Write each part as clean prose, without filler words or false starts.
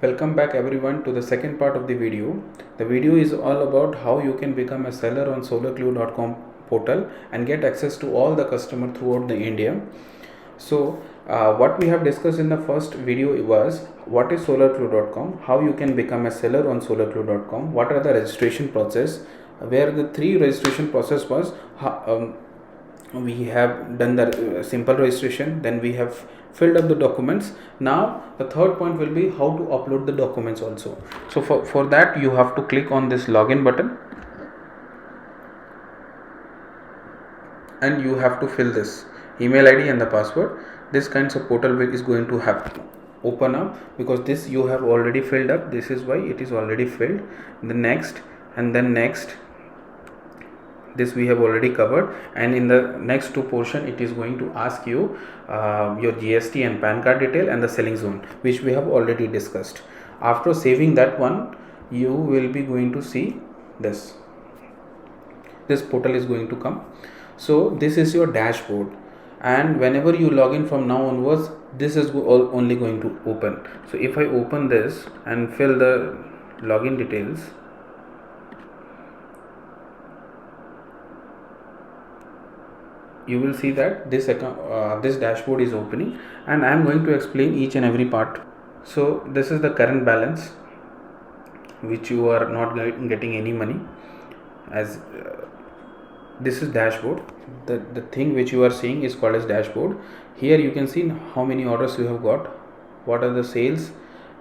Welcome back everyone to the second part of the video. The video is all about how you can become a seller on Solarclue.com portal and get access to all the customer throughout the India. So what we have discussed in the first video was what is Solarclue.com, how you can become a seller on Solarclue.com, what are the registration process, where the three registration process was we have done the simple registration, then we have filled up the documents. Now the third point will be how to upload the documents also. So for that you have to click on this login button and you have to fill this email ID and the password. This kinds of portal is going to have open up because this you have already filled up. This is why it is already filled. The next and then next, this we have already covered, and in the next two portion it is going to ask you your GST and PAN card detail and the selling zone, which we have already discussed. After saving that one, you will be going to see this portal is going to come. So this is your dashboard, and whenever you log in from now onwards, this is only going to open. So if I open this and fill the login details, you will see that this account, this dashboard is opening, and I am going to explain each and every part. So this is the current balance, which you are not getting any money, as this is dashboard. The thing which you are seeing is called as dashboard. Here you can see how many orders you have got, what are the sales,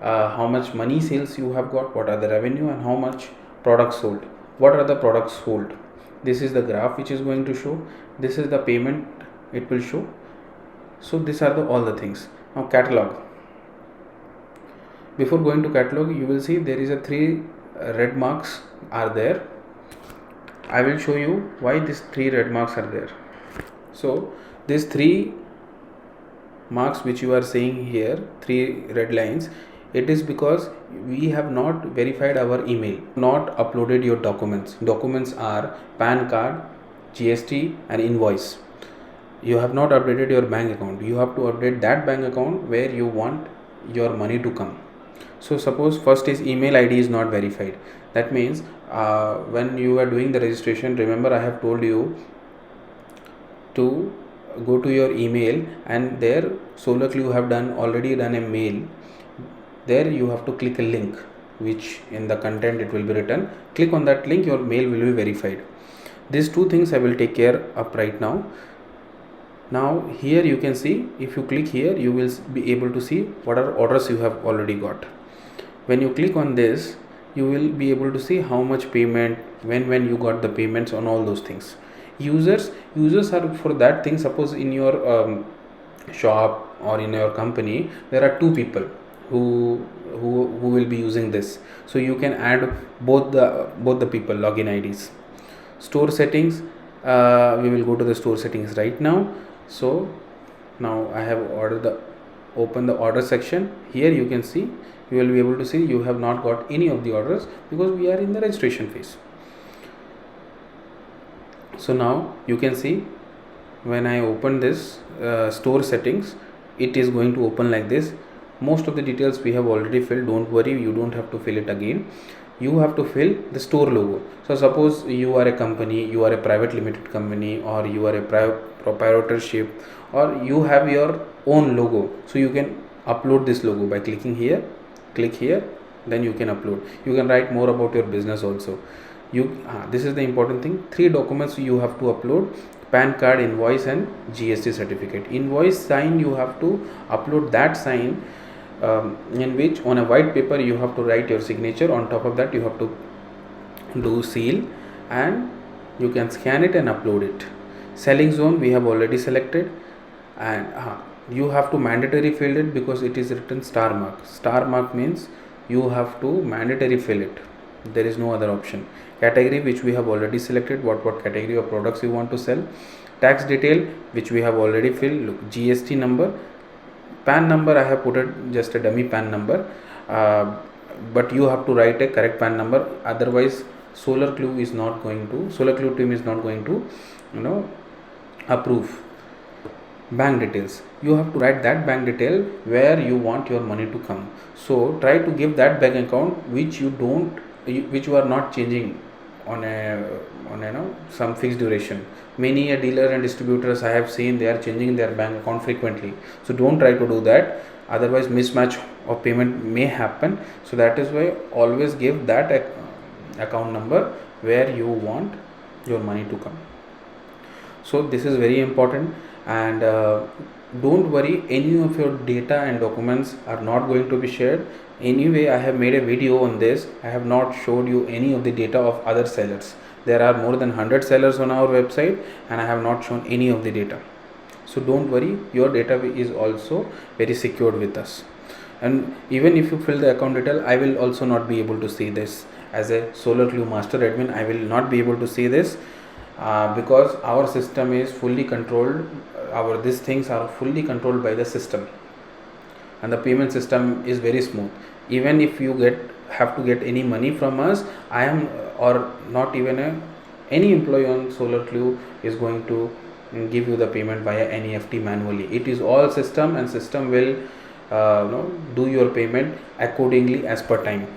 how much money sales you have got, what are the revenue, and how much products sold, what are the products sold. This is the graph which is going to show. This is the payment it will show. So these are all the things. Now catalog. Before going to catalog, you will see there is a 3 red marks are there. I will show you why these 3 red marks are there. So these 3 marks which you are seeing here, 3 red lines, it is because we have not verified our email, not uploaded your documents. Documents are PAN card, GST and invoice. You have not updated your bank account. You have to update that bank account where you want your money to come. So suppose first is email ID is not verified. That means when you are doing the registration, remember I have told you to go to your email, and there Solarclue have already done a mail. There you have to click a link, which in the content it will be written. Click on that link, your mail will be verified. These 2 things I will take care of right now. Now here you can see, if you click here, you will be able to see what are orders you have already got. When you click on this, you will be able to see how much payment, when you got the payments on all those things. Users are for that thing. Suppose in your shop or in your company there are 2 people who will be using this, so you can add both the people login IDs. Store settings, we will go to the store settings right now. So now I have open the order section. Here you can see, you will be able to see you have not got any of the orders because we are in the registration phase. So now you can see when I open this store settings, it is going to open like this. Most of the details we have already filled. Don't worry, you don't have to fill it again. You have to fill the store logo. So suppose you are a company, you are a private limited company, or you are a proprietorship, or you have your own logo. So you can upload this logo by clicking here, click here, then you can upload. You can write more about your business also. This is the important thing. 3 documents you have to upload: PAN card, invoice and GST certificate. Invoice sign, you have to upload that sign in which on a white paper you have to write your signature. On top of that you have to do seal, and you can scan it and upload it. Selling zone we have already selected, and you have to mandatory fill it because it is written star mark. Star mark means you have to mandatory fill it. There is no other option. Category, which we have already selected, what category of products you want to sell. Tax detail, which we have already filled. Look, GST number. PAN number, I have put it just a dummy PAN number, but you have to write a correct PAN number, otherwise Solarclue team is not going to approve. bank details. You have to write that bank detail where you want your money to come. So try to give that bank account which which you are not changing on some fixed duration. Many a dealer and distributors I have seen, they are changing their bank account frequently. So don't try to do that, otherwise mismatch of payment may happen. So that is why always give that account number where you want your money to come. So this is very important. And don't worry, any of your data and documents are not going to be shared. Anyway, I have made a video on this. I have not showed you any of the data of other sellers. There are more than 100 sellers on our website, and I have not shown any of the data. So don't worry, your data is also very secured with us. And even if you fill the account detail, I will also not be able to see this. As a Solarclue master admin, I will not be able to see this because our system is fully controlled. These things are fully controlled by the system, and the payment system is very smooth. Even if you have to get any money from us, I am or not even any employee on Solarclue is going to give you the payment via NEFT manually. It is all system, and system will do your payment accordingly as per time.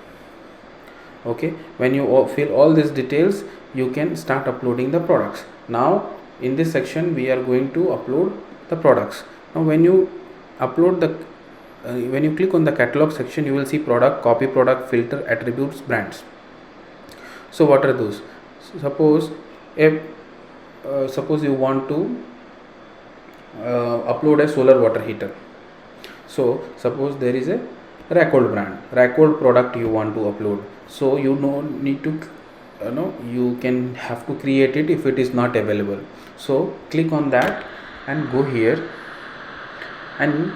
Okay, when you fill all these details, you can start uploading the products. Now in this section we are going to upload the products. Now when you upload the when you click on the catalog section, you will see product, copy product, filter, attributes, brands. So what are those? Suppose you want to upload a solar water heater. So suppose there is a Racold brand, Racold product you want to upload. So you don't need to you can have to create it if it is not available. So click on that and go here, and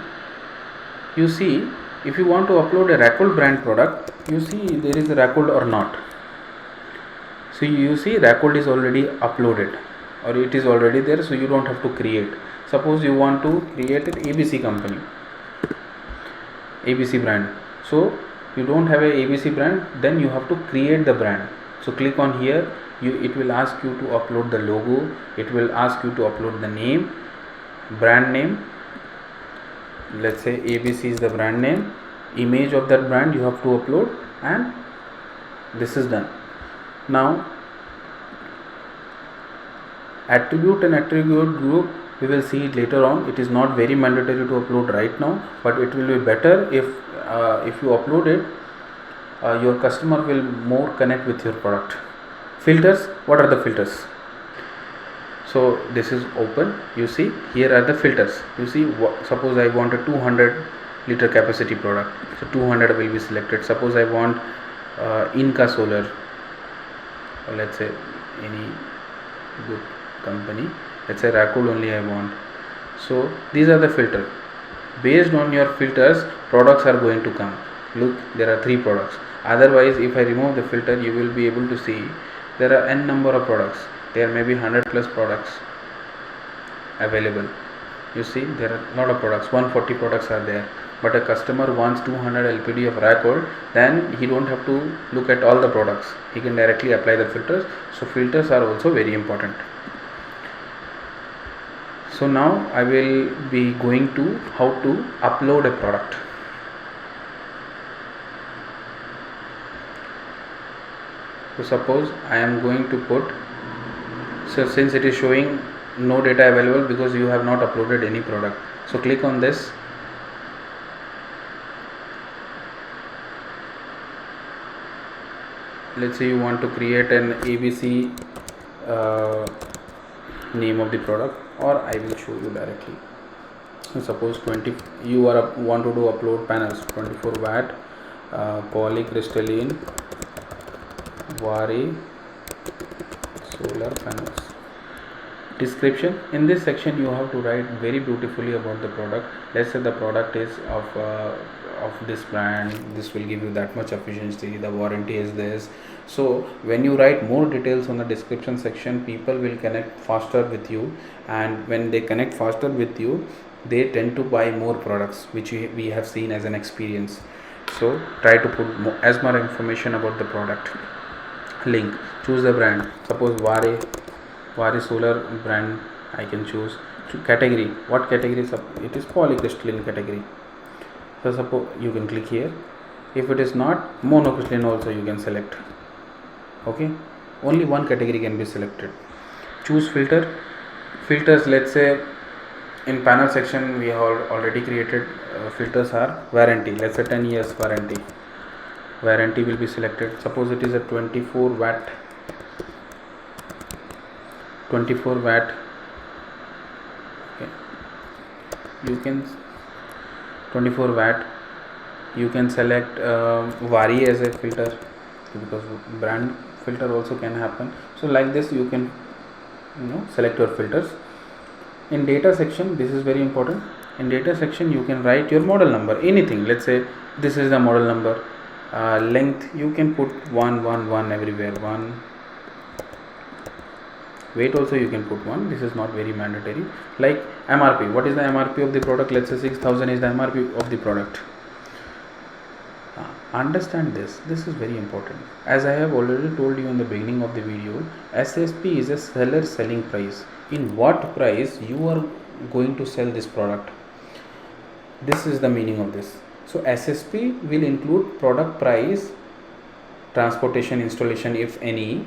you see if you want to upload a Racold brand product, you see there is a Racold or not. So you see Racold is already uploaded, or it is already there, so you don't have to create. Suppose you want to create an ABC company, ABC brand. So you don't have a ABC brand, then you have to create the brand. So click on here, it will ask you to upload the logo, it will ask you to upload the name, brand name. Let's say ABC is the brand name, image of that brand you have to upload, and this is done. Now attribute and attribute group we will see it later on. It is not very mandatory to upload right now, but it will be better if you upload it. Your customer will more connect with your product. Filters, what are the filters? So this is open, you see here are the filters. You see, suppose I want a 200 liter capacity product, so 200 will be selected. Suppose I want Inca Solar, or let's say any good company, let's say Racold only I want. So these are the filters. Based on your filters, products are going to come. Look, there are 3 products. Otherwise, if I remove the filter, you will be able to see there are n number of products. There may be 100 plus products available. You see there are a lot of products, 140 products are there, but a customer wants 200 LPD of Racold, then he don't have to look at all the products, he can directly apply the filters. So filters are also very important. So now I will be going to how to upload a product. So suppose I am going to put, so since it is showing no data available because you have not uploaded any product, so click on this. Let's say you want to create an ABC name of the product, or I will show you directly. So suppose you want to do upload panels, 24 watt polycrystalline Vari solar panels. Description, in this section you have to write very beautifully about the product. Let's say the product is of this brand, this will give you that much efficiency, the warranty is this. So when you write more details on the description section, people will connect faster with you, and when they connect faster with you, they tend to buy more products, which we have seen as an experience. So try to put as much information about the product. Link, choose the brand. Suppose Vari Solar brand I can choose. category. What category is it is polycrystalline category. So suppose you can click here. If it is not monocrystalline also you can select. Okay, only one category can be selected. Choose filter. Filters, let's say in panel section we have already created filters are warranty. Let's say 10 years warranty. Warranty will be selected. Suppose it is a 24 watt. 24 watt. Okay. You can 24 watt. You can select Vari as a filter, because brand filter also can happen. So like this you can select your filters. In data section, this is very important. In data section you can write your model number, anything. Let's say this is the model number. Length you can put 1 everywhere, 1. Weight also you can put 1. This is not very mandatory. Like MRP, what is the MRP of the product? Let's say 6,000 is the MRP of the product. Understand this is very important. As I have already told you in the beginning of the video, SSP is a seller selling price. In what price you are going to sell this product. This is the meaning of this. So SSP will include product price, transportation, installation if any,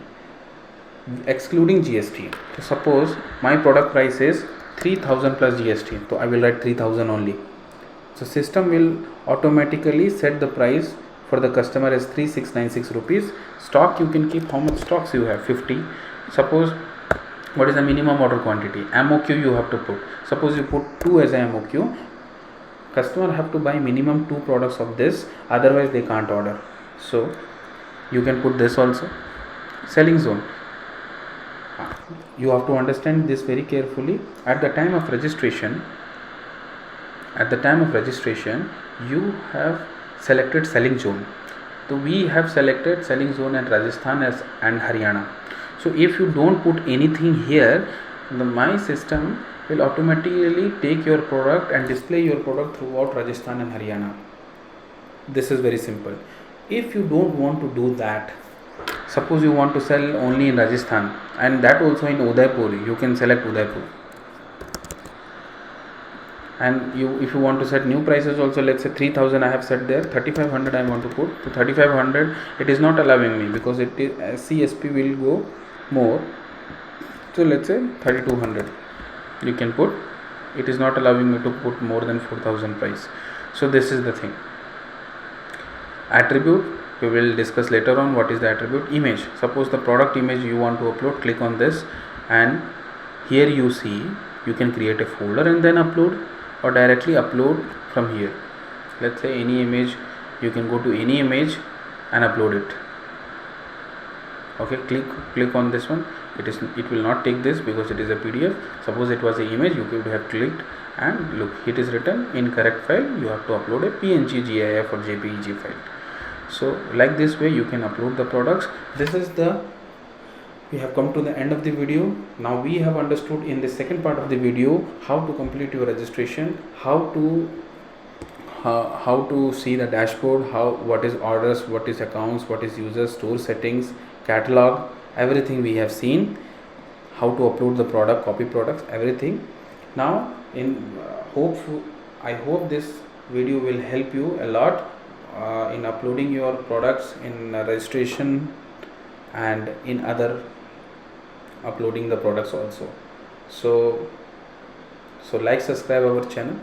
excluding GST. So suppose my product price is 3,000 plus GST, so I will write 3,000 only. So system will automatically set the price for the customer as 3696 rupees. Stock you can keep how much stocks you have, 50. Suppose what is the minimum order quantity? MOQ you have to put. Suppose you put 2 as a MOQ, customer have to buy minimum 2 products of this, otherwise they can't order. So you can put this also. Selling zone, you have to understand this very carefully. At the time of registration you have selected selling zone. So we have selected selling zone at Rajasthan and Haryana. So if you don't put anything here, my system will automatically take your product and display your product throughout Rajasthan and Haryana. This is very simple. If you don't want to do that, suppose you want to sell only in Rajasthan and that also in Udaipur, you can select Udaipur. And if you want to set new prices also, let's say 3,000 I have set there, 3,500 I want to put. So 3,500 it is not allowing me because it is CSP will go more. So let's say 3,200 you can put. It is not allowing me to put more than 4,000 price. So this is the thing. Attribute, we will discuss later on what is the attribute. Image, suppose the product image you want to upload, click on this and here you see you can create a folder and then upload, or directly upload from here. Let's say any image, you can go to any image and upload it. Okay, click on this one. It will not take this because it is a PDF. Suppose it was an image, you could have clicked and look, it is written incorrect file, you have to upload a PNG, GIF or JPEG file. So like this way you can upload the products. We have come to the end of the video. Now we have understood in the second part of the video how to complete your registration, how to see the dashboard, what is orders, what is accounts, what is users, store settings, catalog, everything we have seen, how to upload the product, copy products, everything. Now I hope this video will help you a lot in uploading your products in registration and in other uploading the products also. So like, subscribe our channel.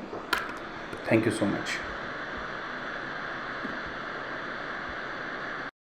Thank you so much.